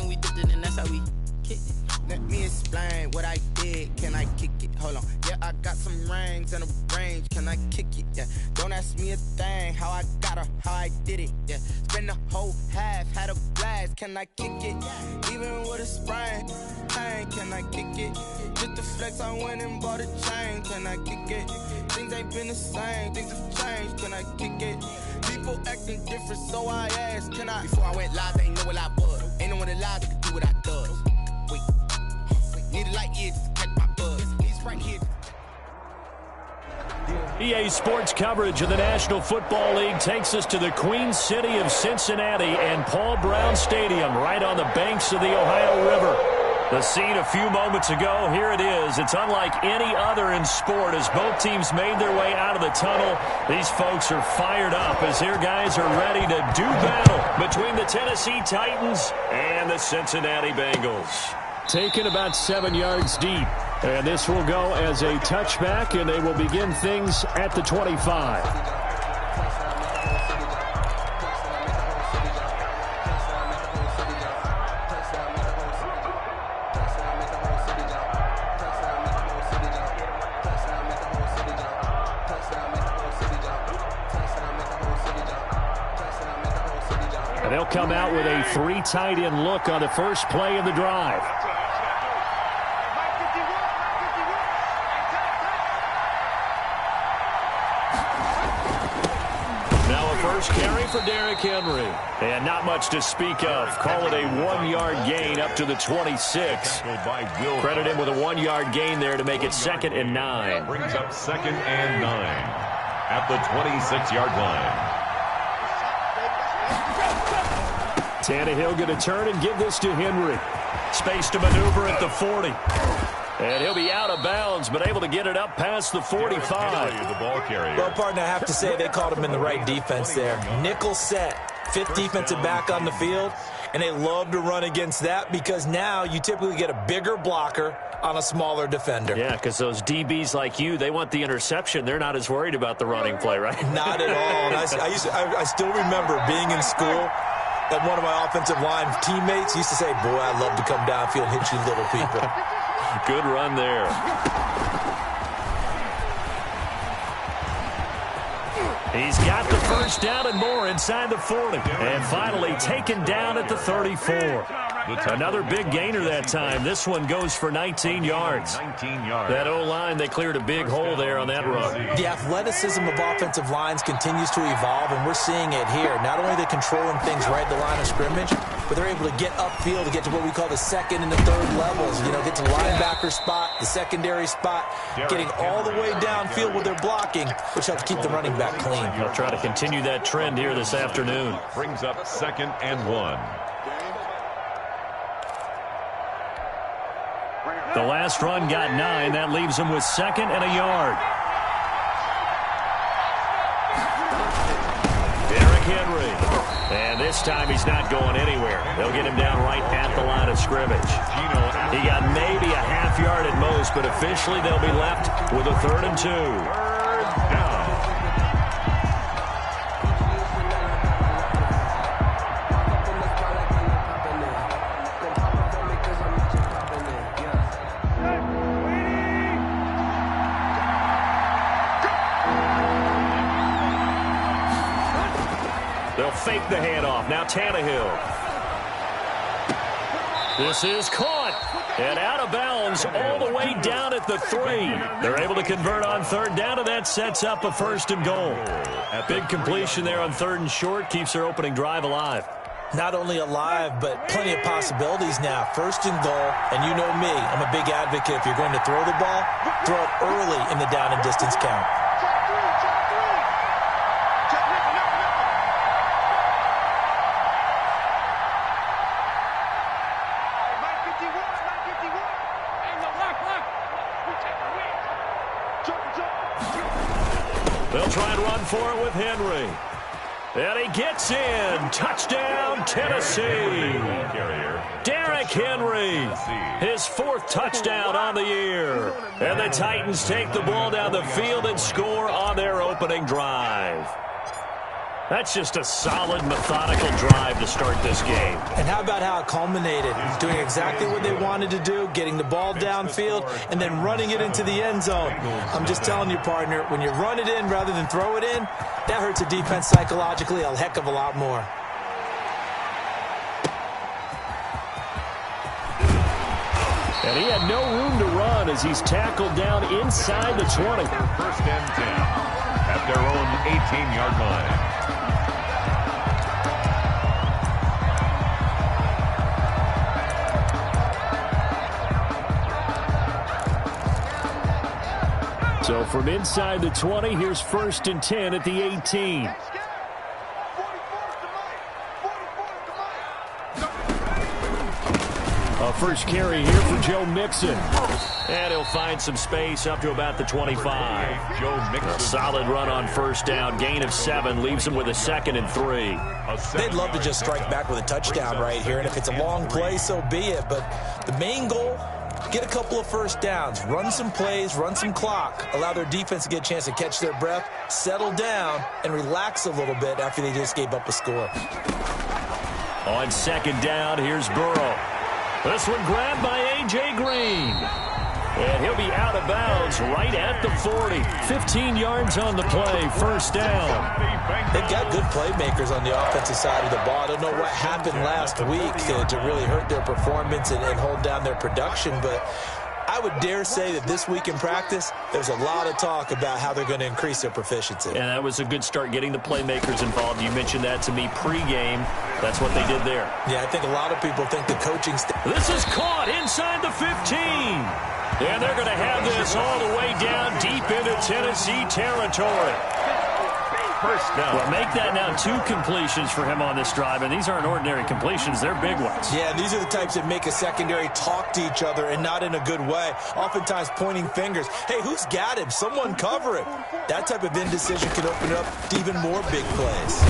and we dipped it, and that's how we kicked it. Let me explain what I did. Can I kick it? Hold on. Yeah, I got some rings and a range. Can I kick it? Yeah. Don't ask me a thing. How I got her, how I did it. Yeah. Spend the whole half, had a blast. Can I kick it? Even with a sprain. Hey, can I kick it? Just the flex, I went and bought a chain. Can I kick it? Things ain't been the same. Things have changed. Can I kick it? People acting different, so I asked, can I? Before I went live, they ain't know what I was. Ain't no one alive that could do what I does. Wait. Need a light here just to catch my buzz. He's right here. EA Sports coverage of the National Football League takes us to the Queen City of Cincinnati and Paul Brown Stadium right on the banks of the Ohio River. The scene a few moments ago, here it is. It's unlike any other in sport as both teams made their way out of the tunnel. These folks are fired up as their guys are ready to do battle between the Tennessee Titans and the Cincinnati Bengals. Taken about 7 yards deep. And this will go as a touchback, and they will begin things at the 25. And they'll come out with a 3 tight end look on the first play of the drive. First carry for Derrick Henry. And not much to speak of. Call it a 1-yard gain up to the 26. Credit him with a 1-yard gain there to make it 2nd and 9. Brings up 2nd and 9 at the 26-yard line. Tannehill going to turn and give this to Henry. Space to maneuver at the 40. And he'll be out of bounds, but able to get it up past the 45. The ball carrier. Well, partner, I have to say they called him in the right defense there. Nickel set, 5th defensive back on the field, and they love to run against that because now you typically get a bigger blocker on a smaller defender. Yeah, because those DBs like you, they want the interception. They're not as worried about the running play, right? Not at all. And I still remember being in school, and one of my offensive line teammates used to say, boy, I'd love to come downfield and hit you little people. Good run there. He's got the first down and more inside the 40. And finally taken down at the 34. Another big gainer that time. This one goes for 19 yards. That O-line, they cleared a big hole there on that run. The athleticism of offensive lines continues to evolve, and we're seeing it here. Not only are they controlling things right at the line of scrimmage, but they're able to get upfield to get to what we call the 2nd and the 3rd levels. You know, get to the linebacker spot, the secondary spot, getting all the way downfield with their blocking, which helps keep the running back clean. They'll try to continue that trend here this afternoon. Brings up 2nd and 1. The last run got 9. That leaves them with 2nd and a yard. Derrick Henry. And this time he's not going anywhere. They'll get him down right at the line of scrimmage. He got maybe a half yard at most, but officially they'll be left with a 3rd and 2. Third down. They'll fake the handoff. Now Tannehill. This is caught. And out of bounds all the way down at the 3. They're able to convert on 3rd down, and that sets up a 1st and goal. Big completion there on 3rd and short. Keeps their opening drive alive. Not only alive, but plenty of possibilities now. 1st and goal, and you know me. I'm a big advocate. If you're going to throw the ball, throw it early in the down and distance count. They'll try and run for it with Henry. And he gets in. Touchdown, Tennessee. Derrick Henry, his 4th touchdown on the year. And the Titans take the ball down the field and score on their opening drive. That's just a solid, methodical drive to start this game. And how about how it culminated? Doing exactly what they wanted to do, getting the ball downfield, and then running it into the end zone. I'm just telling you, partner, when you run it in rather than throw it in, that hurts a defense psychologically a heck of a lot more. And he had no room to run as he's tackled down inside the 20. First and 10 at their own 18-yard line. So from inside the 20, here's first and 10 at the 18. A first carry here for Joe Mixon. And he'll find some space up to about the 25. Joe Mixon. A solid run on first down. Gain of 7 leaves him with a 2nd and 3. They'd love to just strike back with a touchdown right here. And if it's a long play, so be it. But the main goal, get a couple of first downs, run some plays, run some clock, allow their defense to get a chance to catch their breath, settle down, and relax a little bit after they just gave up a score. On second down, here's Burrow. This one grabbed by A.J. Green. And he'll be out of bounds right at the 40. 15 yards on the play, first down. They've got good playmakers on the offensive side of the ball. I don't know what happened last week to really hurt their performance and hold down their production, but I would dare say that this week in practice, there's a lot of talk about how they're going to increase their proficiency. And that was a good start, getting the playmakers involved. You mentioned that to me pregame. That's what they did there. Yeah, I think a lot of people think the coaching staff. This is caught inside the 15. And they're going to have this all the way down deep into Tennessee territory. First down. Well, make that now 2 completions for him on this drive, and these aren't ordinary completions. They're big ones. Yeah, and these are the types that make a secondary talk to each other and not in a good way. Oftentimes pointing fingers. Hey, who's got him? Someone cover him. That type of indecision can open up to even more big plays.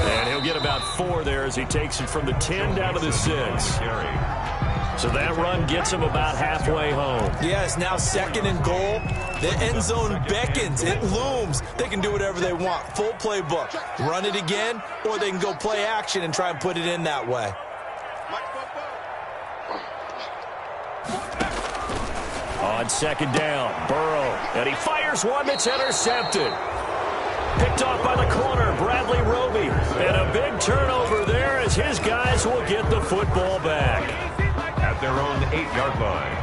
And he'll get about 4 there as he takes it from the 10 down to the 6. So that run gets him about halfway home. Yeah, it's now 2nd and goal. The end zone beckons. It looms. They can do whatever they want. Full playbook. Run it again, or they can go play action and try and put it in that way. On second down, Burrow. And he fires one that's intercepted. Picked off by the corner, Bradley Roby. And a big turnover there as his guys will get the football back. At their own 8-yard line.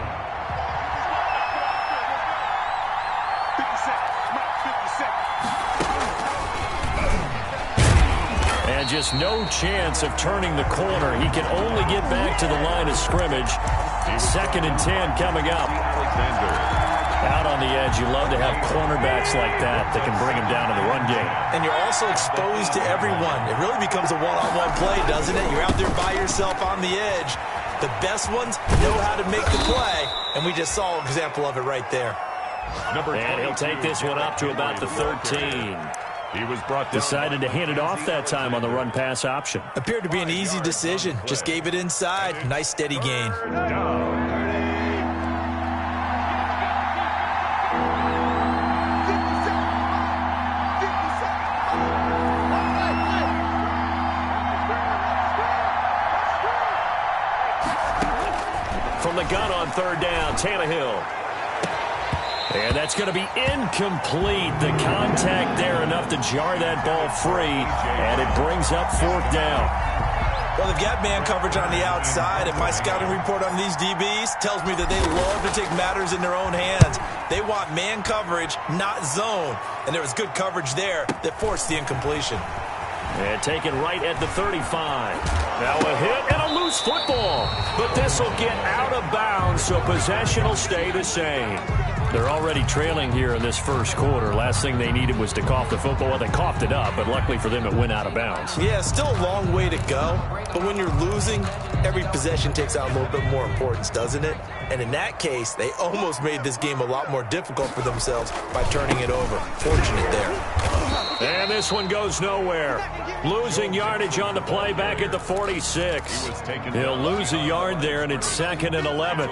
And just no chance of turning the corner. He can only get back to the line of scrimmage. 2nd and 10 coming up. Out on the edge, you love to have cornerbacks like that can bring him down in the run game. And you're also exposed to everyone. It really becomes a one-on-one play, doesn't it? You're out there by yourself on the edge. The best ones know how to make the play, and we just saw an example of it right there. And he'll take this one up to about the 13. He was brought down. Decided to hand it off that time on the run-pass option. Appeared to be an easy decision. Just gave it inside. Nice, steady gain. From the gun on 3rd down, Tannehill. And that's going to be incomplete. The contact there enough to jar that ball free, and it brings up 4th down. Well, they've got man coverage on the outside, and my scouting report on these DBs tells me that they love to take matters in their own hands. They want man coverage, not zone, and there was good coverage there that forced the incompletion. And taken right at the 35. Now a hit and a loose football. But this will get out of bounds, so possession will stay the same. They're already trailing here in this first quarter. Last thing they needed was to cough the football. Well, they coughed it up, but luckily for them, it went out of bounds. Yeah, still a long way to go. But when you're losing, every possession takes on a little bit more importance, doesn't it? And in that case, they almost made this game a lot more difficult for themselves by turning it over. Fortunate there. And this one goes nowhere. Losing yardage on the play back at the 46. He'll lose a yard there, and it's 2nd and 11.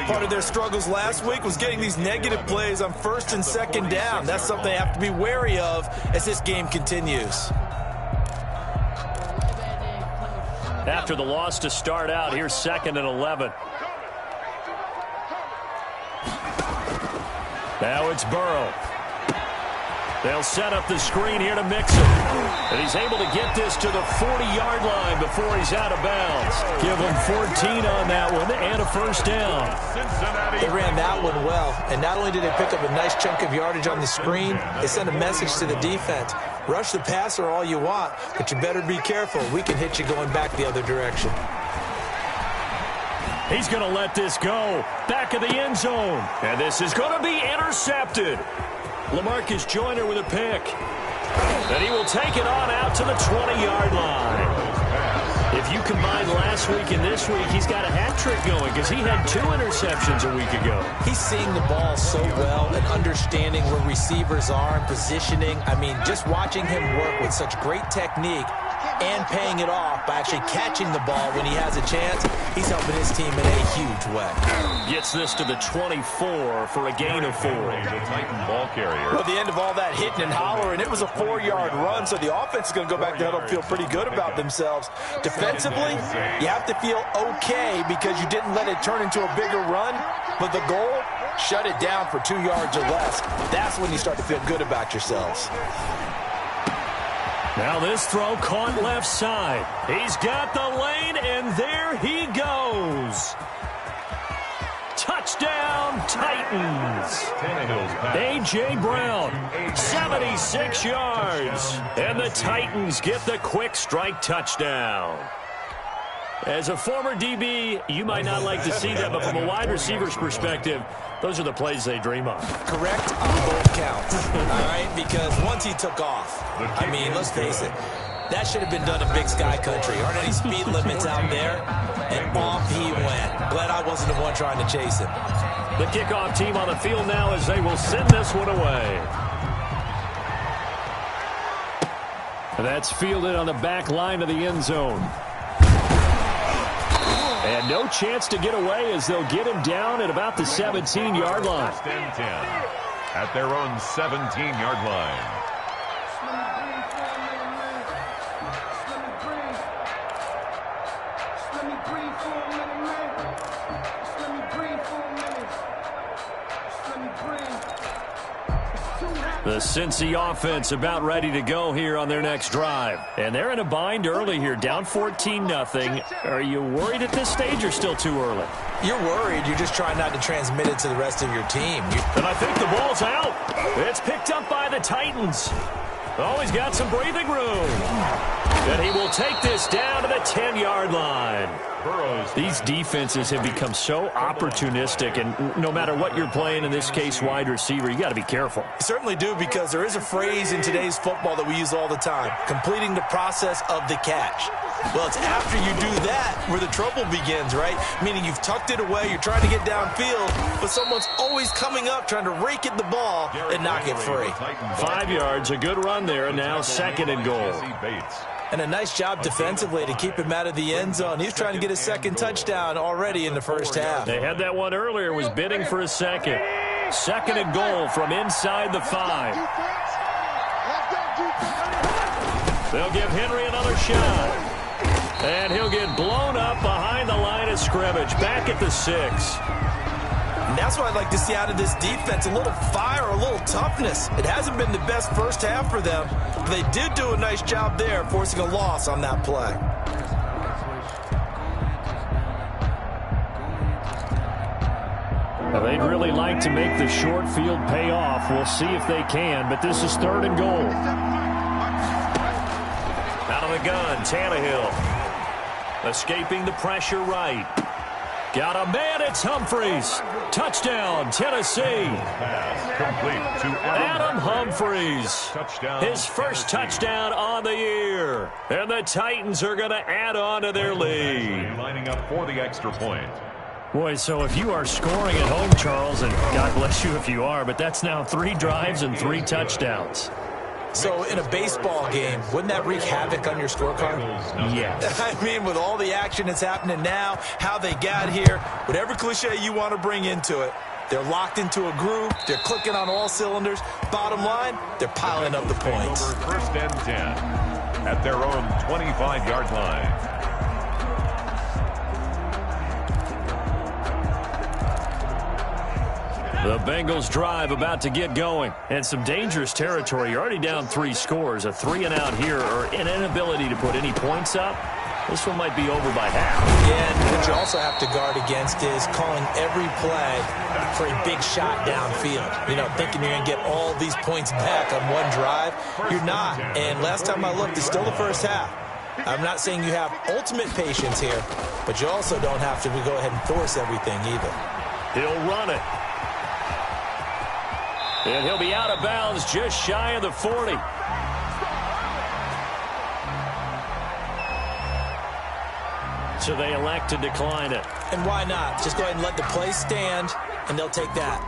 Part of their struggles last week was getting these negative plays on 1st and 2nd down. That's something they have to be wary of as this game continues. after the loss to start out. Here's 2nd and 11. Now it's Burrow. They'll set up the screen here to Mixon. And he's able to get this to the 40-yard line before he's out of bounds. Give him 14 on that one and a first down. They ran that one well. And not only did they pick up a nice chunk of yardage on the screen, they sent a message to the defense. Rush the passer all you want, but you better be careful. We can hit you going back the other direction. He's going to let this go. Back of the end zone. And this is going to be intercepted. LaMarcus Joyner with a pick. And he will take it on out to the 20-yard line. If you combine last week and this week, he's got a hat trick going because he had 2 interceptions a week ago. He's seeing the ball so well and understanding where receivers are and positioning. I mean, just watching him work with such great technique and paying it off by actually catching the ball when he has a chance, he's helping his team in a huge way. Gets this to the 24 for a gain of 4. The Titan ball carrier. Well, the end of all that hitting and hollering, it was a 4-yard run, so the offense is going to go back to huddle and feel pretty good about themselves. Defensively, you have to feel okay because you didn't let it turn into a bigger run, but the goal, shut it down for 2 yards or less. That's when you start to feel good about yourselves. Now this throw caught left side. He's got the lane, and there he goes. Touchdown, Titans. A.J. Brown, 76 yards. And the Titans get the quick strike touchdown. As a former DB, you might not like to see that, but from a wide receiver's perspective, those are the plays they dream of. Correct on both counts, all right? Because once he took off, I mean, let's face it, that should have been done in Big Sky Country. Aren't any speed limits out there? And off he went. Glad I wasn't the one trying to chase him. The kickoff team on the field now as they will send this one away. That's fielded on the back line of the end zone. And no chance to get away as they'll get him down at about the 17-yard line. First and 10 at their own 17-yard line. The Cincy offense about ready to go here on their next drive. And they're in a bind early here, down 14-0. Are you worried at this stage or still too early? You're worried. You're just trying not to transmit it to the rest of your team. And I think the ball's out. It's picked up by the Titans. Oh, he's got some breathing room. And he will take this down to the 10-yard line. These defenses have become so opportunistic, and no matter what you're playing, in this case wide receiver, you got to be careful. You certainly do, because there is a phrase in today's football that we use all the time, completing the process of the catch. Well, it's after you do that where the trouble begins, right? Meaning you've tucked it away, you're trying to get downfield, but someone's always coming up trying to rake at the ball and knock it free. 5 yards, a good run there, and now 2nd and goal. And a nice job defensively to keep him out of the end zone. He's trying to get his 2nd touchdown already in the first half. They had that one earlier, was bidding for a second. 2nd and goal from inside the 5. They'll give Henry another shot. And he'll get blown up behind the line of scrimmage, back at the 6. And that's what I'd like to see out of this defense, a little fire, a little toughness. It hasn't been the best first half for them, but they did do a nice job there, forcing a loss on that play. Well, they'd really like to make the short field pay off. We'll see if they can, but this is 3rd and goal. Out of the gun, Tannehill. Escaping the pressure right. Got a man, it's Humphries. Touchdown, Tennessee. Pass complete to Adam Humphries. Touchdown. His first touchdown on the year. And the Titans are going to add on to their lead. Lining up for the extra point. Boy, so if you are scoring at home, Charles, and God bless you if you are, but that's now 3 drives and 3 touchdowns. So in a baseball game, wouldn't that wreak havoc on your scorecard? Yes. I mean, with all the action that's happening now, how they got here, whatever cliche you want to bring into it, they're locked into a groove, they're clicking on all cylinders. Bottom line, they're piling up the points. Over 1st and 10 at their own 25-yard line. The Bengals drive about to get going. And some dangerous territory. You're already down 3 scores. A 3-and-out here or an inability to put any points up. This one might be over by half. Yeah, and what you also have to guard against is calling every play for a big shot downfield. You know, thinking you're going to get all these points back on one drive. You're not. And last time I looked, it's still the first half. I'm not saying you have ultimate patience here, but you also don't have to go ahead and force everything either. He'll run it. And he'll be out of bounds just shy of the 40. So they elect to decline it. And why not? Just go ahead and let the play stand, and they'll take that.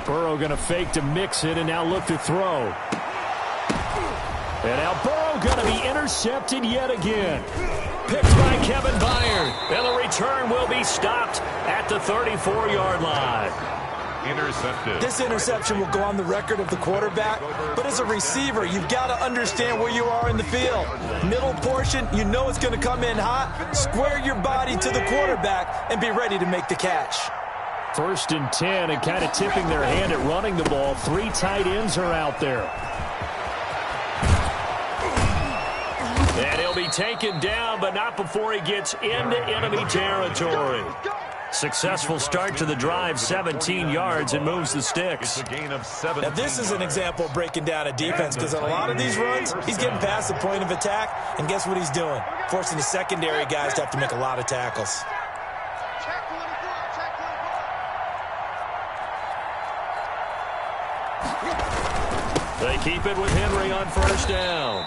Burrow going to fake to mix it and now look to throw. And now Burrow going to be intercepted yet again. Picked by Kevin Byard. And the return will be stopped at the 34-yard line. Intercepted. This interception will go on the record of the quarterback, but as a receiver, you've got to understand where you are in the field. Middle portion, you know it's going to come in hot. Square your body to the quarterback and be ready to make the catch. 1st and 10 and kind of tipping their hand at running the ball. 3 tight ends are out there. And he'll be taken down, but not before he gets into enemy territory. Successful start to the drive, 17 yards, and moves the sticks. It's a gain of 7. Now, this is an example of breaking down a defense because on a lot of these runs, he's getting past the point of attack, and guess what he's doing? Forcing the secondary guys to have to make a lot of tackles. They keep it with Henry on 1st down.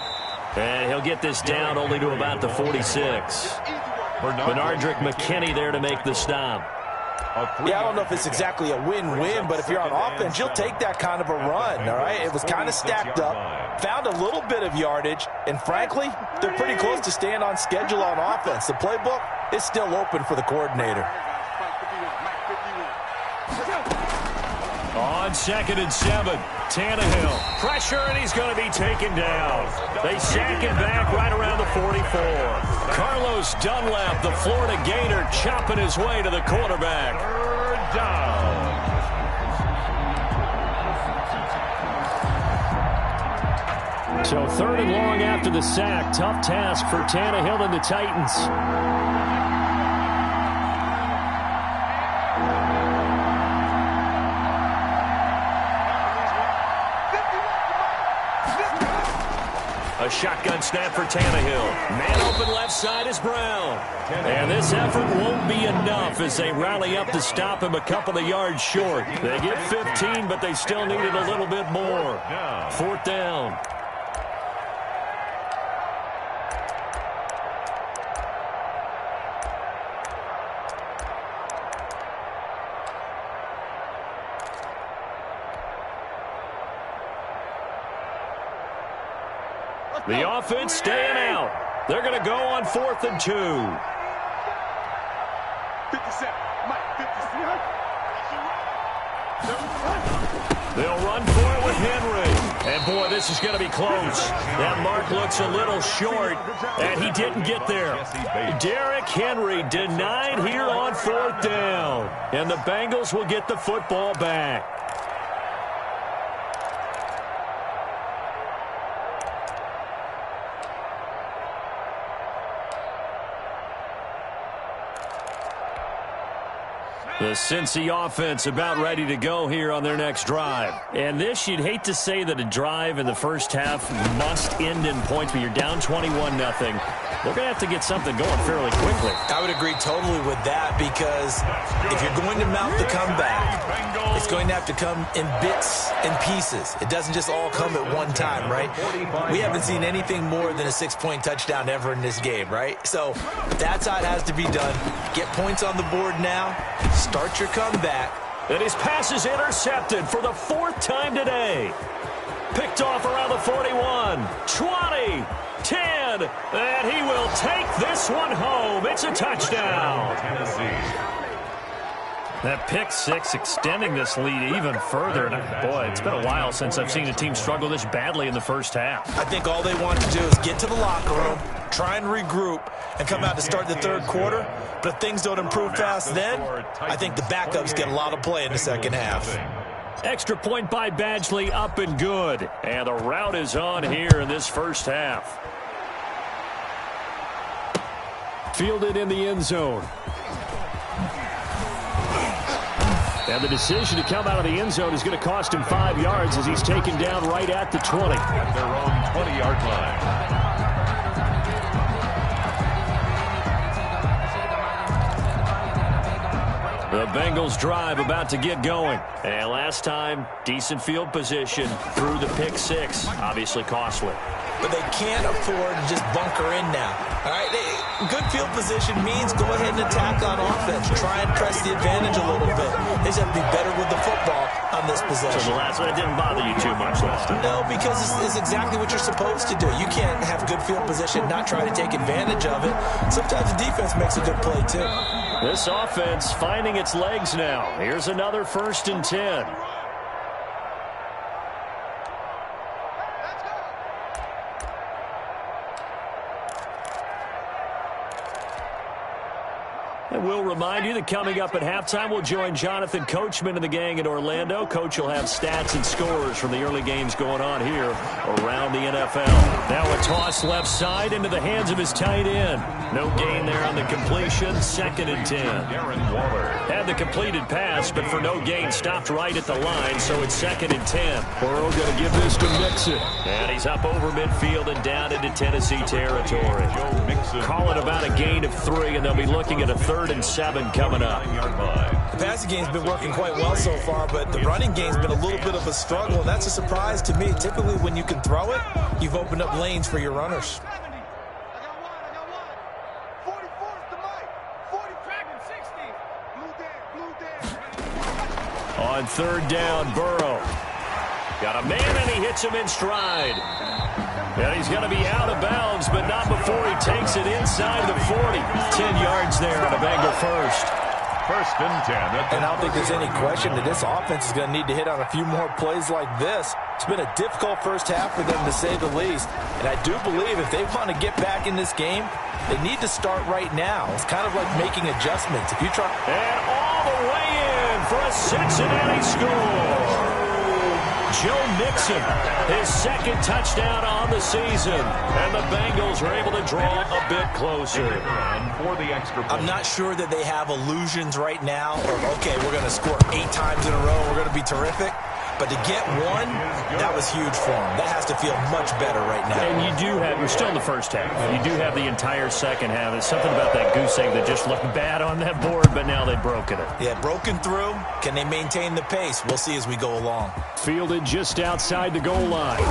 And he'll get this down only to about the 46. Bernardrick McKinney there to make the stop. Yeah, I don't know if it's exactly a win-win, but if you're on offense, you'll take that kind of a run, all right? It was kind of stacked up, found a little bit of yardage, and frankly, they're pretty close to staying on schedule on offense. The playbook is still open for the coordinator. On 2nd and 7, Tannehill. Pressure, and he's going to be taken down. They sack it back right around the 44. Carlos Dunlap, the Florida Gator, chopping his way to the quarterback. 3rd down. So 3rd and long after the sack. Tough task for Tannehill and the Titans. A shotgun snap for Tannehill. Man open left side is Brown. And this effort won't be enough as they rally up to stop him a couple of yards short. They get 15, but they still needed a little bit more. 4th down. The offense staying out. They're going to go on 4th and 2. 57. Mike, 57. They'll run for it with Henry. And, boy, this is going to be close. That mark looks a little short, and he didn't get there. Derrick Henry denied here on 4th down. And the Bengals will get the football back. The Cincy offense about ready to go here on their next drive. And this, you'd hate to say that a drive in the first half must end in points, but you're down 21-0. They're going to have to get something going fairly quickly. I would agree totally with that because if you're going to mount the comeback, it's going to have to come in bits and pieces. It doesn't just all come at one time, right? We haven't seen anything more than a 6-point touchdown ever in this game, right? So that's how it has to be done. Get points on the board now. Start your comeback. And his pass is intercepted for the 4th time today. Picked off around the 41, 20, 10, and he will take this one home. It's a touchdown. That pick six extending this lead even further. And boy, it's been a while since I've seen a team struggle this badly in the first half. I think all they want to do is get to the locker room, try and regroup, and come out to start the third quarter. But if things don't improve fast then, I think the backups get a lot of play in the second half. Extra point by Badgley, up and good. And the route is on here in this first half. Fielded in the end zone. And the decision to come out of the end zone is going to cost him 5 yards as he's taken down right at the 20. At their own 20-yard line. The Bengals drive about to get going. And last time, decent field position through the pick six. Obviously costly. But they can't afford to just bunker in now. All right, good field position means go ahead and attack on offense. Try and press the advantage a little bit. They just have to be better with the football on this possession. So the last one, it didn't bother you too much last time? No, because it's exactly what you're supposed to do. You can't have good field position, not try to take advantage of it. Sometimes the defense makes a good play, too. This offense finding its legs now. Here's another 1st and 10. And we'll remind you that coming up at halftime, we'll join Jonathan Coachman and the gang in Orlando. Coach will have stats and scores from the early games going on here around the NFL. Now a toss left side into the hands of his tight end. No gain there on the completion. 2nd and 10. Darren Waller had the completed pass, but for no gain, stopped right at the line, so it's 2nd and 10. Burrow going to give this to Mixon. And he's up over midfield and down into Tennessee territory. Call it about a gain of 3, and they'll be looking at a 3rd and 7 coming up. The passing game's been working quite well so far, but the running game's been a little bit of a struggle, and that's a surprise to me. Typically, when you can throw it, you've opened up lanes for your runners. On 3rd down, Burrow. Got a man, and he hits him in stride. And he's going to be out of bounds, but not before he takes it inside the 40. 10 yards there on a Bengal first. 1st and 10. And I don't think there's any question that this offense is going to need to hit on a few more plays like this. It's been a difficult first half for them, to say the least. And I do believe if they want to get back in this game, they need to start right now. It's kind of like making adjustments. If you try... And all the way in for a Cincinnati score. Joe Mixon, his 2nd touchdown on the season. And the Bengals are able to draw a bit closer. For the extra point. I'm not sure that they have illusions right now of, okay, we're going to score 8 times in a row. We're going to be terrific. But to get one, that was huge for them. That has to feel much better right now. And you're still in the first half. You do have the entire second half. There's something about that goose egg that just looked bad on that board, but now they've broken it. Yeah, broken through. Can they maintain the pace? We'll see as we go along. Fielded just outside the goal line.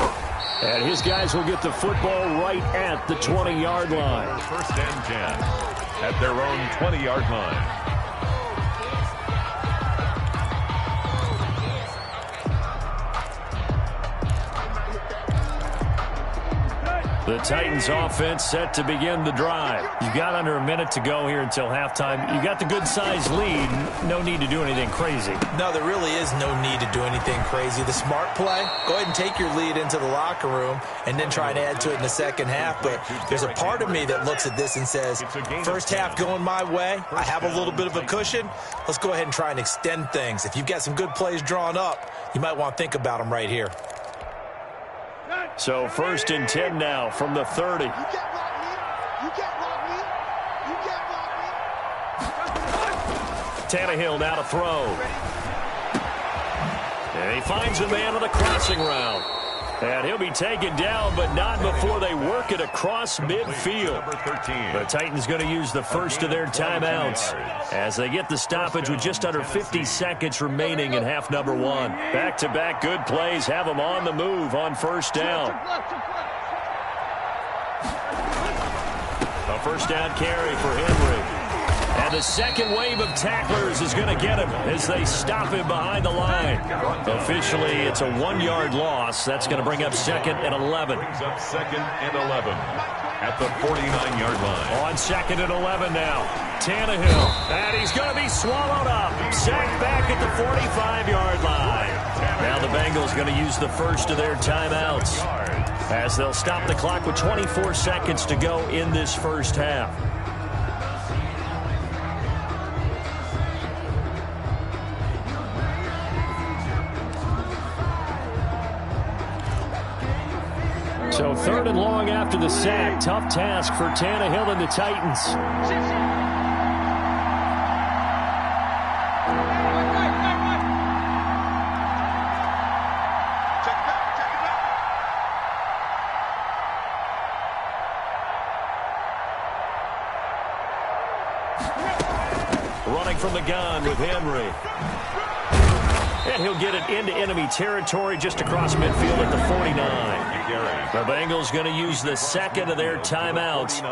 And his guys will get the football right at the 20-yard line. 1st and 10 at their own 20-yard line. The Titans offense set to begin the drive. You've got under a minute to go here until halftime. You got the good-sized lead. No need to do anything crazy. No, there really is no need to do anything crazy. The smart play, go ahead and take your lead into the locker room and then try and add to it in the second half. But there's a part of me that looks at this and says, first half going my way. I have a little bit of a cushion. Let's go ahead and try and extend things. If you've got some good plays drawn up, you might want to think about them right here. So 1st and 10 now from the 30. Tannehill now to throw. And he finds a man on the crossing route. And he'll be taken down, but not before they work it across midfield. The Titans going to use the first of their timeouts as they get the stoppage with just under 50 seconds remaining in half number 1. Back-to-back good plays have them on the move on 1st down. A 1st down carry for Henry. And the second wave of tacklers is going to get him as they stop him behind the line. Officially, it's a 1-yard loss. That's going to bring up 2nd and 11. Brings up 2nd and 11. at the 49-yard line. On 2nd and 11 now. Tannehill. And he's going to be swallowed up. Sacked back at the 45-yard line. Now the Bengals going to use the first of their timeouts as they'll stop the clock with 24 seconds to go in this first half. So 3rd and long after the sack. Tough task for Tannehill and the Titans. Running from the gun with Henry. And he'll get it into enemy territory just across midfield at the 49. The Bengals going to use the second of their timeouts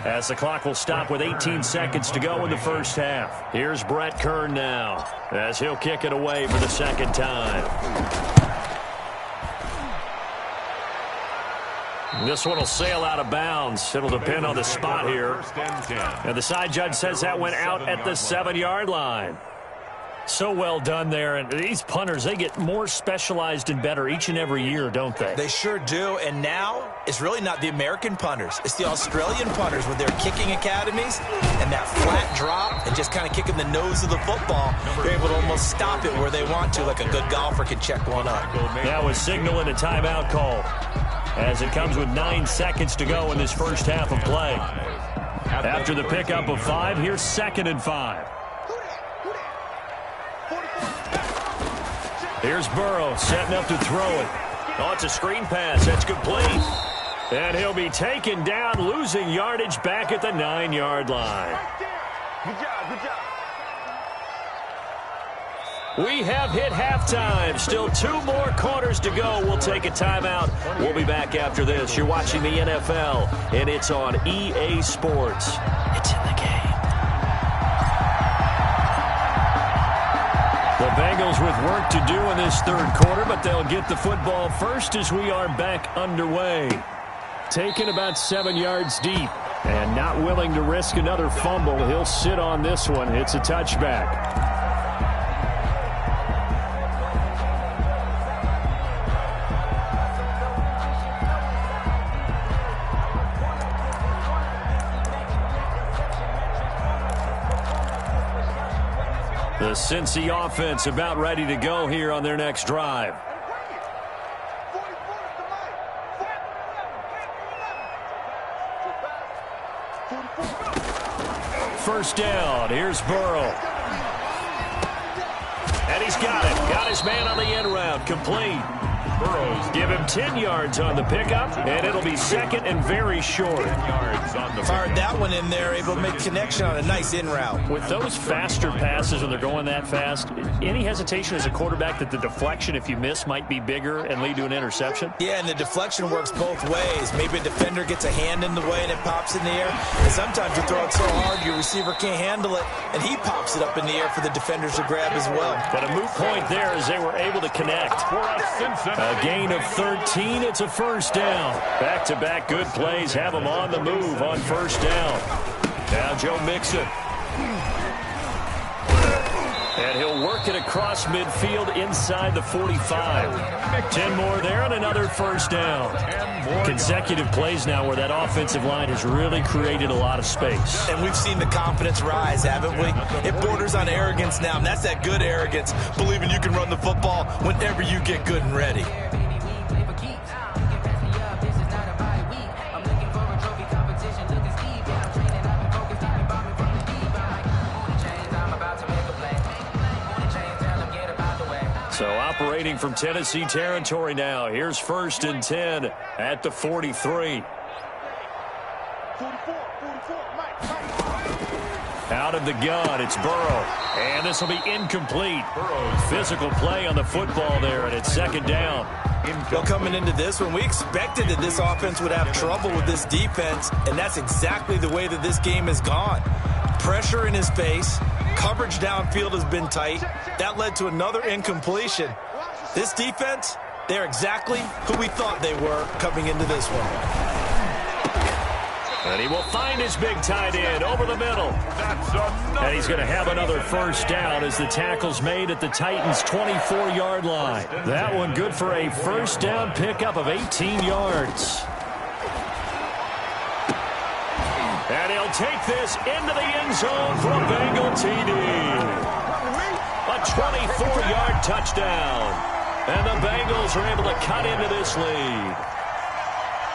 as the clock will stop with 18 seconds to go in the first half. Here's Brett Kern now as he'll kick it away for the second time. This one will sail out of bounds. It'll depend on the spot here. And the side judge says that went out at the 7-yard line. So well done there. And these punters, they get more specialized and better each and every year, don't they? They sure do. And now it's really not the American punters. It's the Australian punters with their kicking academies and that flat drop and just kind of kicking the nose of the football. They're able to almost stop it where they want to, like a good golfer can check one up. Now a signal and a timeout call as it comes with 9 seconds to go in this first half of play. After the pickup of 5, here's 2nd and 5. Here's Burrow setting up to throw it. Oh, it's a screen pass. That's complete. And he'll be taken down, losing yardage back at the 9-yard line. Good job, good job. We have hit halftime. Still 2 more quarters to go. We'll take a timeout. We'll be back after this. You're watching the NFL, and it's on EA Sports. It's in the game. The Bengals with work to do in this third quarter, but they'll get the football first as we are back underway. Taken about 7 yards deep and not willing to risk another fumble. He'll sit on this one. It's a touchback. The Cincy offense about ready to go here on their next drive. First down. Here's Burrow. And he's got it. Got his man on the end route. Complete. Burrows give him 10 yards on the pickup, and it'll be second and very short. 10 yards on the Fired that one in there, able to make connection on a nice in route. With those faster passes when they're going that fast, any hesitation as a quarterback that the deflection, if you miss, might be bigger and lead to an interception? Yeah, and the deflection works both ways. Maybe a defender gets a hand in the way and it pops in the air. And sometimes you throw it so hard your receiver can't handle it, and he pops it up in the air for the defenders to grab as well. But a moot point there as they were able to connect. A gain of 13. It's a first down. Back-to-back good plays have them on the move on first down. Now Joe Mixon. And he'll work it across midfield inside the 45. 10 more there and another first down. Consecutive plays now where that offensive line has really created a lot of space. And we've seen the confidence rise, haven't we? It borders on arrogance now, and that's that good arrogance, believing you can run the football whenever you get good and ready. So operating from Tennessee territory now. Here's 1st and 10 at the 43. Out of the gun, it's Burrow. And this will be incomplete. Physical play on the football there, and it's second down. Well, coming into this one, we expected that this offense would have trouble with this defense, and that's exactly the way that this game has gone. Pressure in his face. Coverage downfield has been tight. That led to another incompletion. This defense, they're exactly who we thought they were coming into this one. And he will find his big tight end over the middle. And he's going to have another first down as the tackle's made at the Titans' 24-yard line. That one good for a first down pickup of 18 yards. And he'll take this into the end zone for a Bengal TD. A 24-yard touchdown. And the Bengals are able to cut into this lead.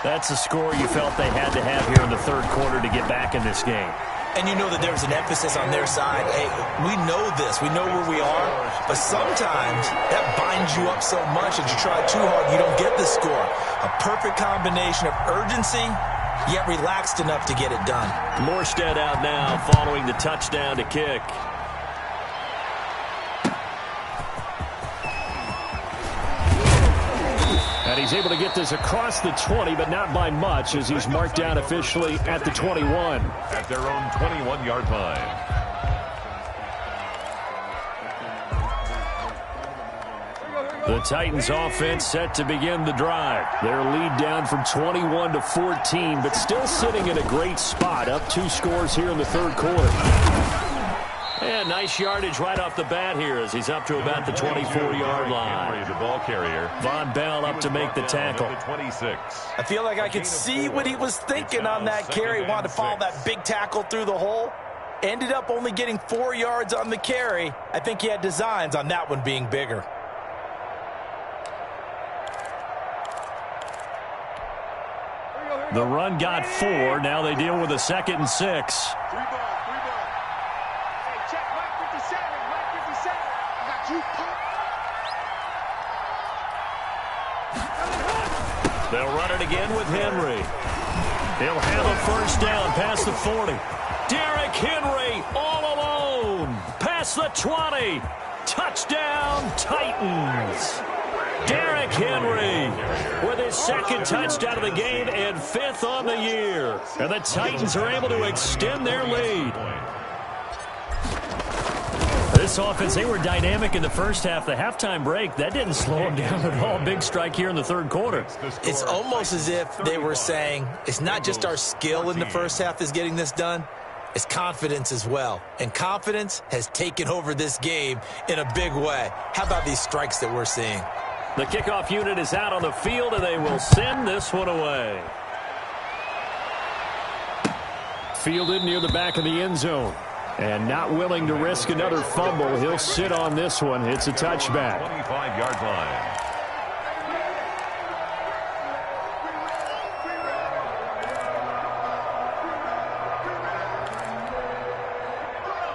That's a score you felt they had to have here in the third quarter to get back in this game. And you know that there's an emphasis on their side. Hey, we know this. We know where we are. But sometimes that binds you up so much that you try too hard, you don't get the score. A perfect combination of urgency, yet relaxed enough to get it done. Morstead out now following the touchdown to kick. And he's able to get this across the 20, but not by much, as he's marked down officially at the 21. At their own 21-yard line. The Titans offense set to begin the drive. Their lead down from 21 to 14, but still sitting in a great spot, up 2 scores here in the third quarter. And nice yardage right off the bat here as he's up to about the 24-yard line. The ball carrier. Von Bell up to make the tackle. I feel like I could see what he was thinking on that carry. Wanted to follow that big tackle through the hole. Ended up only getting 4 yards on the carry. I think he had designs on that one being bigger. The run got 4. Now they deal with a 2nd and 6. They'll run it again with Henry. He'll have a first down past the 40. Derrick Henry all alone. Past the 20. Touchdown, Titans. Derrick Henry with his 2nd touchdown of the game and 5th on the year. And the Titans are able to extend their lead. This offense, they were dynamic in the first half. The halftime break, that didn't slow them down at all. Big strike here in the third quarter. It's almost as if they were saying, it's not just our skill in the first half that's getting this done. It's confidence as well. And confidence has taken over this game in a big way. How about these strikes that we're seeing? The kickoff unit is out on the field, and they will send this one away. Fielded near the back of the end zone. And not willing to risk another fumble. He'll sit on this one. It's a touchback. 25-yard line.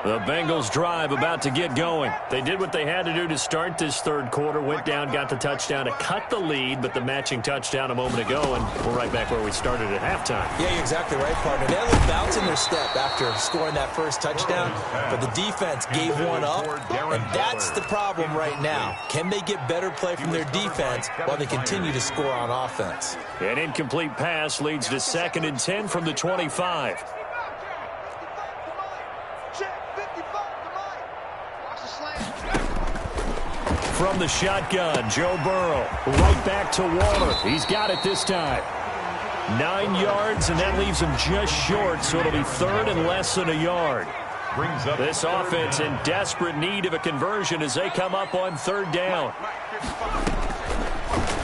The Bengals drive about to get going. They did what they had to do to start this third quarter. Went down, got the touchdown to cut the lead, but the matching touchdown a moment ago, and we're right back where we started at halftime. Yeah, you're exactly right, partner. They had a little bounce in their step after scoring that first touchdown, but the defense gave one up, and that's the problem right now. Can they get better play from their defense while they continue to score on offense? An incomplete pass leads to 2nd and 10 from the 25. From the shotgun, Joe Burrow, right back to Waller. He's got it this time. 9 yards, and that leaves him just short, so it'll be 3rd and less than a yard. This offense in desperate need of a conversion as they come up on 3rd down.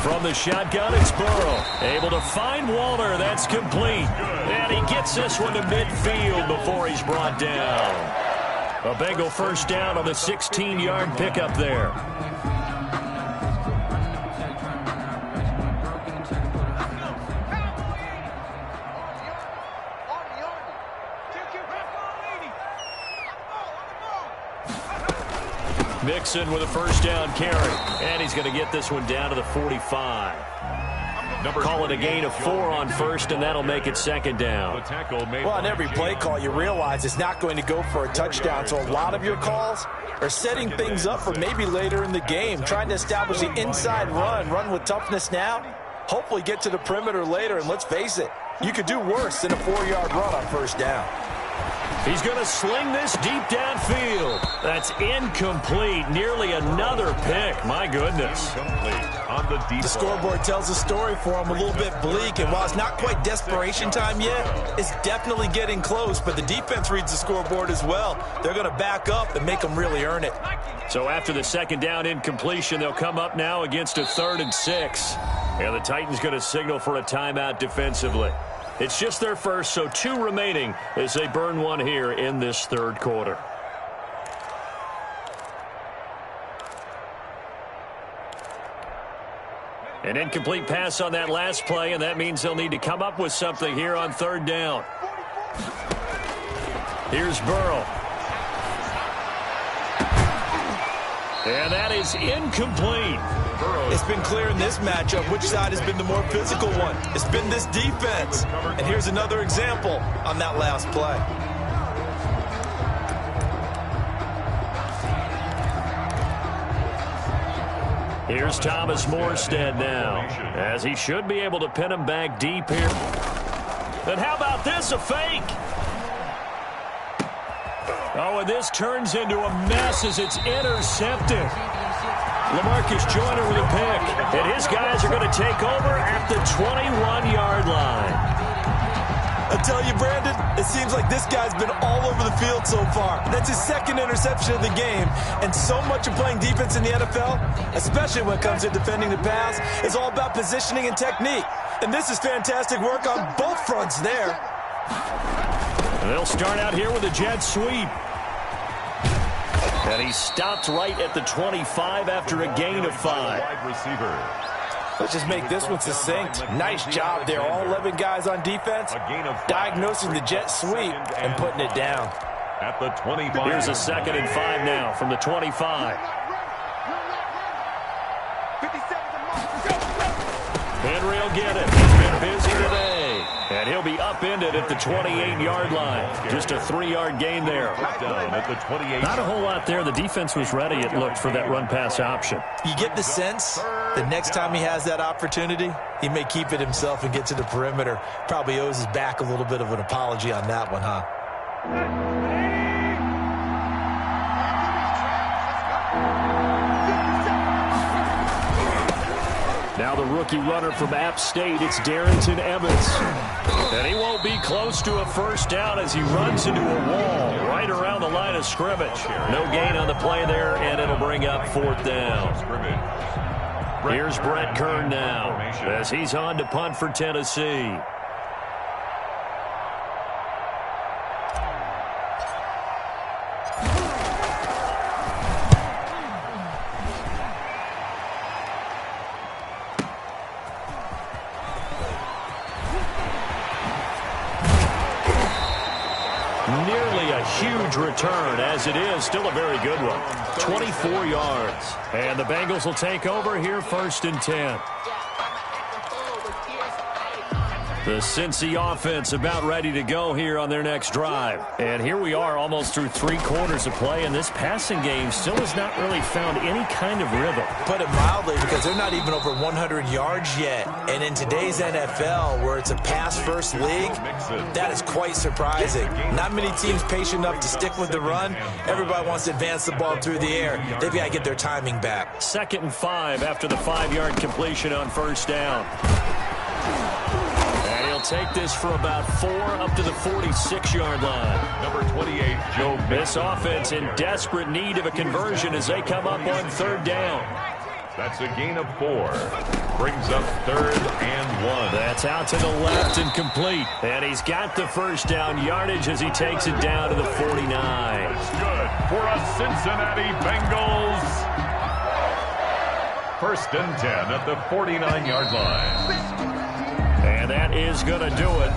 From the shotgun, it's Burrow. Able to find Waller. That's complete. And he gets this one to midfield before he's brought down. A Bengal first down on the 16-yard pickup there. Mixon with a first down carry. And he's going to get this one down to the 45. Call it a gain of 4 on first, and that'll make it 2nd down. Well, on every play call, you realize it's not going to go for a touchdown. So a lot of your calls are setting things up for maybe later in the game, trying to establish the inside run with toughness now, hopefully get to the perimeter later. And let's face it, you could do worse than a 4-yard run on first down. He's going to sling this deep downfield. That's incomplete. Nearly another pick. My goodness. on the deep The ball. scoreboard tells a story for them, a little bit bleak, and while it's not quite desperation time yet, it's definitely getting close, but the defense reads the scoreboard as well. They're going to back up and make them really earn it. So after the second down incompletion, they'll come up now against a 3rd and 6. And the Titans going to signal for a timeout defensively. It's just their first, so 2 remaining as they burn one here in this 3rd quarter. An incomplete pass on that last play, and that means they'll need to come up with something here on 3rd down. Here's Burrow. And that is incomplete. It's been clear in this matchup which side has been the more physical one. It's been this defense. And here's another example on that last play. Here's Thomas Morstead now, as he should be able to pin him back deep here. And how about this, a fake? Oh, and this turns into a mess as it's intercepted. LaMarcus Joyner with a pick, and his guys are going to take over at the 21-yard line. I tell you, Brandon, it seems like this guy's been all over the field so far. That's his 2nd interception of the game, and so much of playing defense in the NFL, especially when it comes to defending the pass, is all about positioning and technique. And this is fantastic work on both fronts there. And they'll start out here with a jet sweep. And he stopped right at the 25 after a gain of 5. Wide receiver. Let's just make this one succinct. Nice job there. All 11 guys on defense diagnosing the jet sweep and putting it down. At the 25. Here's a 2nd and 5 now from the 25. Henry will get it. He's been busy today. And he'll be upended at the 28-yard line. Just a 3-yard gain there. Down at the 28. Not a whole lot there. The defense was ready, it looked, for that run-pass option. You get the sense the next time he has that opportunity, he may keep it himself and get to the perimeter. Probably owes his back a little bit of an apology on that one, huh? Now the rookie runner from App State, it's Darrington Evans. And he won't be close to a first down as he runs into a wall right around the line of scrimmage. No gain on the play there, and it'll bring up 4th down. Here's Brett Kern now as he's on to punt for Tennessee. Nearly a huge return, as it is still a very good one. 24 yards. And the Bengals will take over here 1st and 10. The Cincy offense about ready to go here on their next drive. And here we are almost through 3 quarters of play, and this passing game still has not really found any kind of rhythm. Put it mildly, because they're not even over 100 yards yet. And in today's NFL, where it's a pass-first league, that is quite surprising. Not many teams patient enough to stick with the run. Everybody wants to advance the ball through the air. They've got to get their timing back. 2nd and 5 after the 5-yard completion on 1st down. Take this for about 4 up to the 46-yard line. Number 28, Joe Mixon. This offense in desperate need of a conversion as they come up on 3rd down. That's a gain of 4. Brings up 3rd and 1. That's out to the left and complete. And he's got the first down yardage as he takes it down to the 49. Good for a Cincinnati Bengals. 1st and 10 at the 49-yard line. And that is going to do it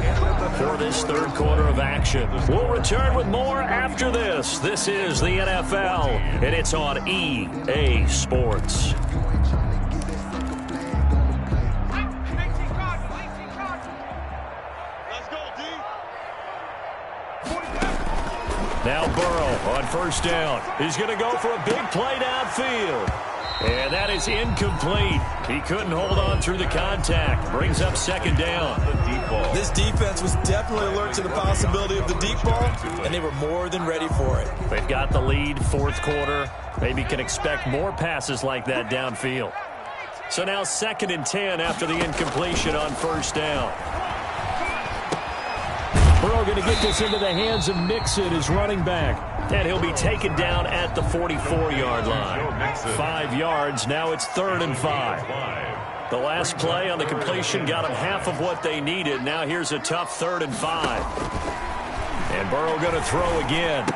for this 3rd quarter of action. We'll return with more after this. This is the NFL, and it's on EA Sports. Now Burrow on 1st down. He's going to go for a big play downfield. And that is incomplete. He couldn't hold on through the contact. Brings up 2nd down. The deep ball. This defense was definitely alert to the possibility of the deep ball, and they were more than ready for it. They've got the lead, 4th quarter. Maybe can expect more passes like that downfield. So now 2nd and 10 after the incompletion on first down. Burrow going to get this into the hands of Mixon, his running back. And he'll be taken down at the 44-yard line. 5 yards. Now it's 3rd and 5. The last play on the completion got them half of what they needed. Now here's a tough 3rd and 5. And Burrow going to throw again.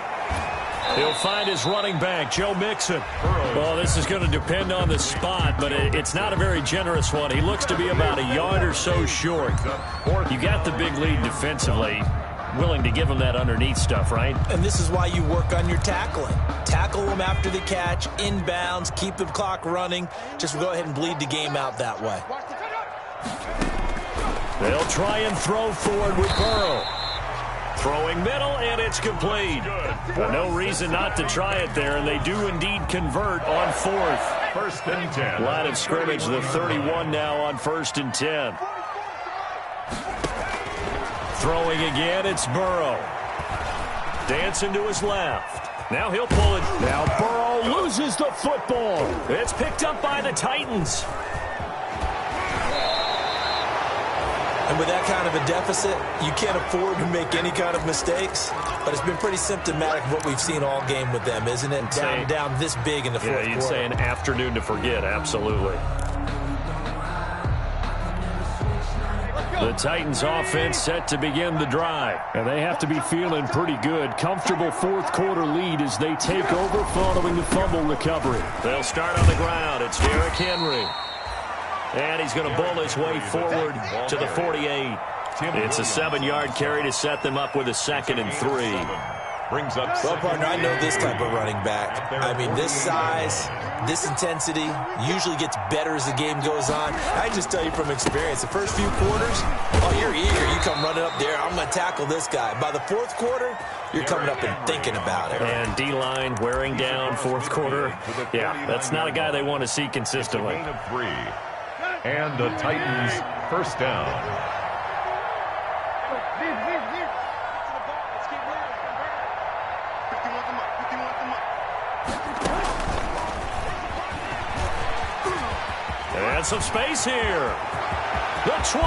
He'll find his running back, Joe Mixon. Well, this is going to depend on the spot, but it's not a very generous one. He looks to be about a yard or so short. You got the big lead defensively. Willing to give him that underneath stuff, right? And this is why you work on your tackling. Tackle them after the catch, inbounds, keep the clock running. Just go ahead and bleed the game out that way. They'll try and throw forward with Burrow. Throwing middle, and it's complete. Well, no reason not to try it there, and they do indeed convert on 4th. 1st and 10. Line of scrimmage, the 31 now on 1st and 10. Throwing again, it's Burrow. Dancing to his left. Now he'll pull it. Now Burrow loses the football. It's picked up by the Titans. And with that kind of a deficit, you can't afford to make any kind of mistakes. But it's been pretty symptomatic of what we've seen all game with them, isn't it? Down this big in the fourth quarter. Yeah, you'd say an afternoon to forget, absolutely. The Titans offense set to begin the drive. And they have to be feeling pretty good. Comfortable fourth quarter lead as they take over following the fumble recovery. They'll start on the ground. It's Derrick Henry. And he's going to bull his way forward to the 48. It's a 7-yard carry to set them up with a 2nd and 3. Brings up. Well, partner, I know this type of running back. I mean, this size, this intensity usually gets better as the game goes on. I just tell you from experience, the first few quarters, oh, you're eager. You come running up there, I'm going to tackle this guy. By the fourth quarter, you're coming up and thinking about it. And D-line wearing down fourth quarter. Yeah, that's not a guy they want to see consistently. Gain of 3. And the Titans first down. And some space here. The 20.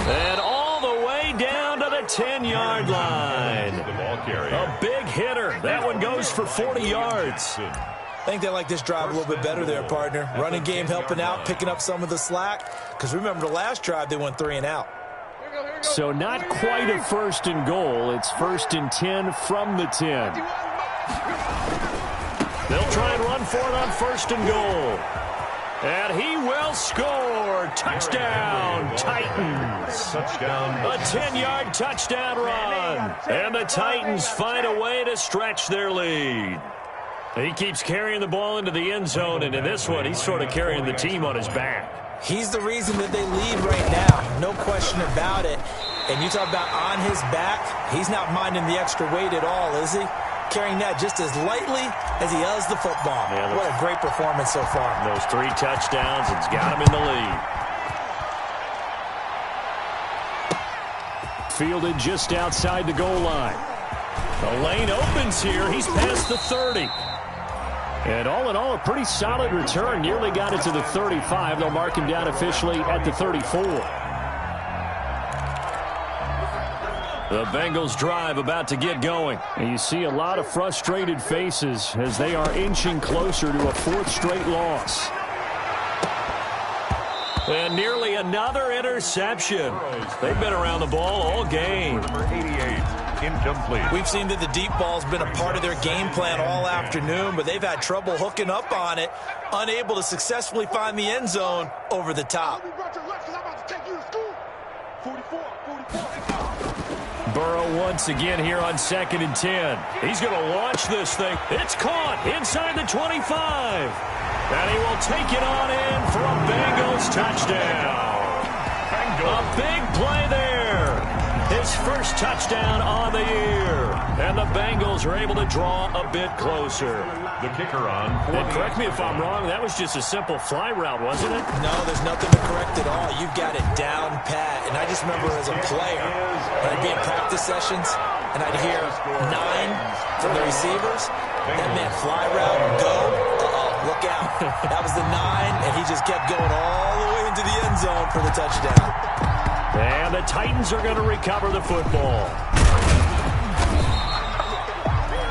And all the way down to the 10-yard line. A big hitter. That one goes for 40 yards. I think they like this drive a little bit better there, partner. Running game helping out, picking up some of the slack. Because remember, the last drive, they went 3 and out. So not quite a 1st and goal. It's 1st and 10 from the 10. They'll try and run for it on 1st and goal. And he will score. Touchdown, Titans. Touchdown. A 10-yard touchdown run. And the Titans find a way to stretch their lead. He keeps carrying the ball into the end zone, and in this one, he's sort of carrying the team on his back. He's the reason that they lead right now. No question about it. And you talk about on his back, he's not minding the extra weight at all, is he? Carrying that just as lightly as he does the football. Yeah, what a great performance so far. Those 3 touchdowns, it's got him in the lead. Fielded just outside the goal line. The lane opens here. He's past the 30. And all in all, a pretty solid return. Nearly got it to the 35. They'll mark him down officially at the 34. The Bengals drive about to get going. And you see a lot of frustrated faces as they are inching closer to a 4th straight loss. And nearly another interception. They've been around the ball all game. Number 88, incomplete. We've seen that the deep ball's been a part of their game plan all afternoon, but they've had trouble hooking up on it, unable to successfully find the end zone over the top. Burrow once again here on 2nd and 10. He's going to launch this thing. It's caught inside the 25. And he will take it on in for a Bengals touchdown. A big play there. His first touchdown on the year. And the Bengals are able to draw a bit closer. The kicker on. And correct me if I'm wrong, that was just a simple fly route, wasn't it? No, there's nothing to correct at all. You've got it down pat. And I just remember as a player, when I'd be in practice sessions, and I'd hear 9 from the receivers. That meant fly route, go. Look out. That was the 9, and he just kept going all the way into the end zone for the touchdown. And the Titans are going to recover the football.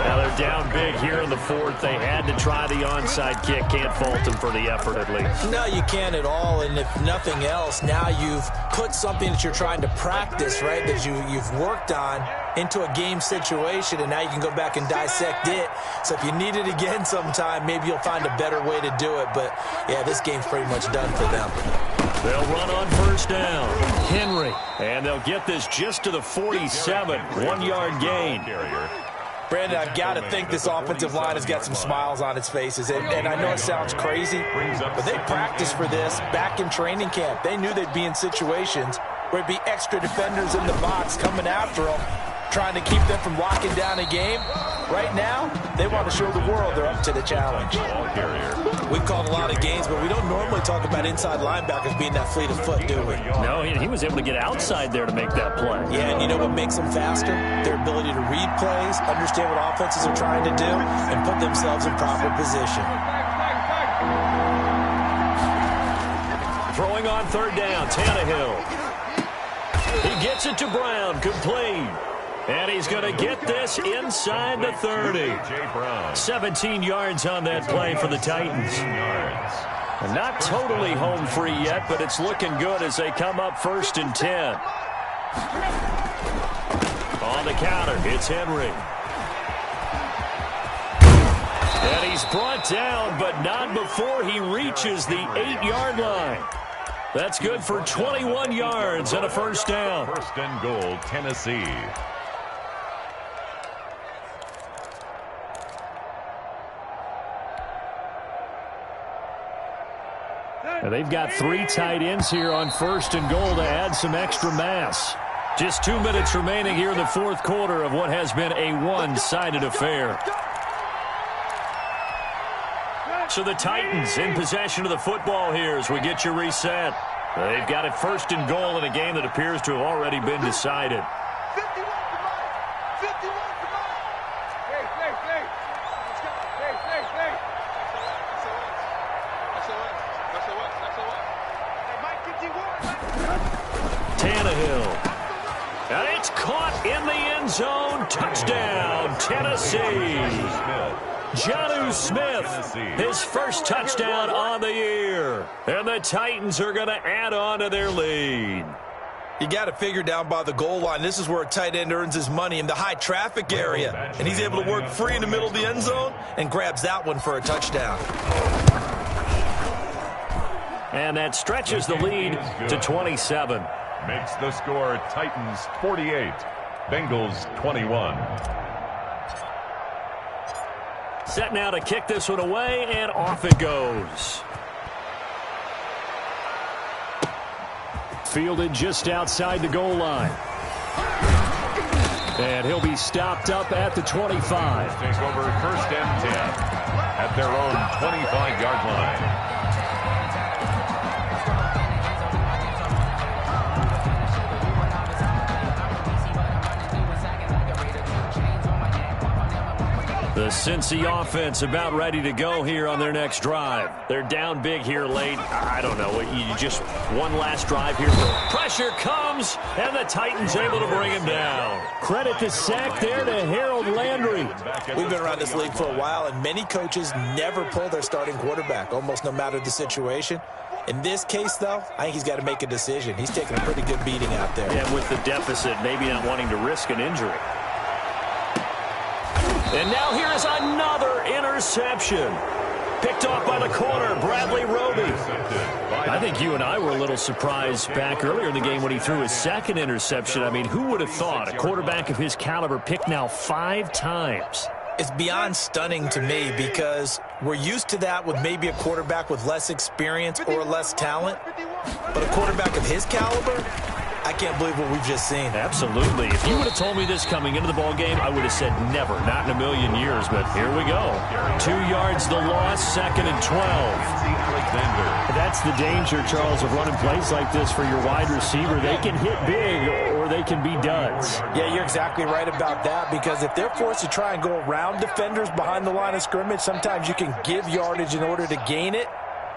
Now they're down big here in the fourth. They had to try the onside kick. Can't fault them for the effort, at least. No, you can't at all. And if nothing else, now you've put something that you're trying to practice, right, that you've worked on into a game situation, and now you can go back and dissect it. So if you need it again sometime, maybe you'll find a better way to do it. But, yeah, this game's pretty much done for them. They'll run on first down. Henry. And they'll get this just to the 47. 1-yard gain. Brandon, I've got to think this offensive line has got some smiles on its faces. And I know it sounds crazy, but they practiced for this back in training camp. They knew they'd be in situations where it'd be extra defenders in the box coming after them, trying to keep them from locking down a game. Right now, they want to show the world they're up to the challenge. We've called a lot of games, but we don't normally talk about inside linebackers being that fleet of foot, do we? No, he was able to get outside there to make that play. Yeah, and you know what makes them faster? Their ability to read plays, understand what offenses are trying to do, and put themselves in proper position. Throwing on third down, Tannehill. He gets it to Brown, complete. And he's going to get this inside the 30. 17 yards on that play for the Titans. And not totally home free yet, but it's looking good as they come up 1st and 10. On the counter, it's Henry. And he's brought down, but not before he reaches the 8-yard line. That's good for 21 yards and a first down. 1st and goal, Tennessee. And they've got 3 tight ends here on 1st and goal to add some extra mass. Just 2 minutes remaining here in the fourth quarter of what has been a one-sided affair. So the Titans in possession of the football here as we get you reset. They've got it 1st and goal in a game that appears to have already been decided. Tannehill. And it's caught in the end zone. Touchdown, Tennessee. Jonnu Smith, his first touchdown on the year. And the Titans are going to add on to their lead. You got to figure down by the goal line. This is where a tight end earns his money, in the high traffic area. And he's able to work free in the middle of the end zone and grabs that one for a touchdown. And that stretches the lead to 27. Makes the score Titans 48, Bengals 21. Set now to kick this one away, and off it goes. Fielded just outside the goal line. And he'll be stopped up at the 25. Take over 1st and 10 at their own 25-yard line. The Cincy offense about ready to go here on their next drive. They're down big here late. I don't know. You just one last drive here. Pressure comes, and the Titans able to bring him down. Credit the sack there to Harold Landry. We've been around this league for a while, and many coaches never pull their starting quarterback, almost no matter the situation. In this case, though, I think he's got to make a decision. He's taking a pretty good beating out there. And with the deficit, maybe not wanting to risk an injury. And now here is another interception. Picked off by the corner, Bradley Roby. I think you and I were a little surprised back earlier in the game when he threw his second interception. I mean, who would have thought a quarterback of his caliber picked now 5 times? It's beyond stunning to me because we're used to that with maybe a quarterback with less experience or less talent. But a quarterback of his caliber, I can't believe what we've just seen. Absolutely. If you would have told me this coming into the ball game, I would have said never, not in a million years. But here we go. 2 yards the loss, 2nd and 12. defender. That's the danger, Charles, of running plays like this for your wide receiver. They can hit big or they can be duds. Yeah, you're exactly right about that, because if they're forced to try and go around defenders behind the line of scrimmage, sometimes you can give yardage in order to gain it.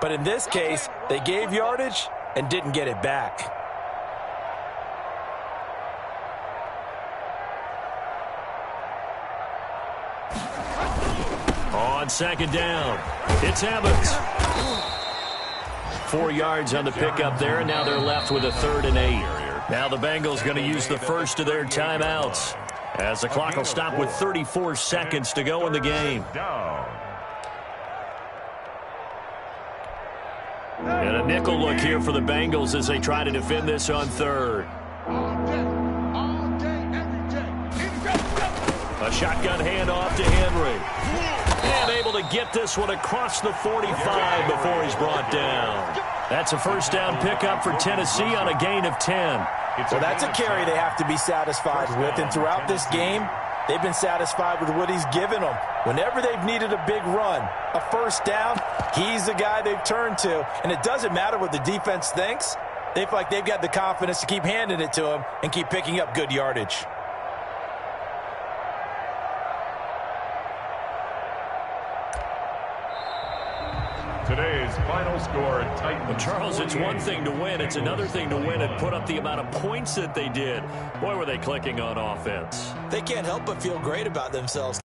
But in this case, they gave yardage and didn't get it back. On second down, it's Evans. 4 yards on the pickup there, and now they're left with a 3rd and 8. Now the Bengals going to use the first of their timeouts, as the clock will stop with 34 seconds to go in the game. And a nickel look here for the Bengals as they try to defend this on 3rd. A shotgun handoff to Henry. And able to get this one across the 45 before he's brought down. That's a first down pickup for Tennessee on a gain of 10. Well, that's a carry they have to be satisfied with. And throughout this game, they've been satisfied with what he's given them. Whenever they've needed a big run, a first down, he's the guy they've turned to. And it doesn't matter what the defense thinks. They feel like they've got the confidence to keep handing it to him and keep picking up good yardage. Today's final score, Titans. Charles, it's one thing to win. It's another thing to win and put up the amount of points that they did. Boy, were they clicking on offense. They can't help but feel great about themselves.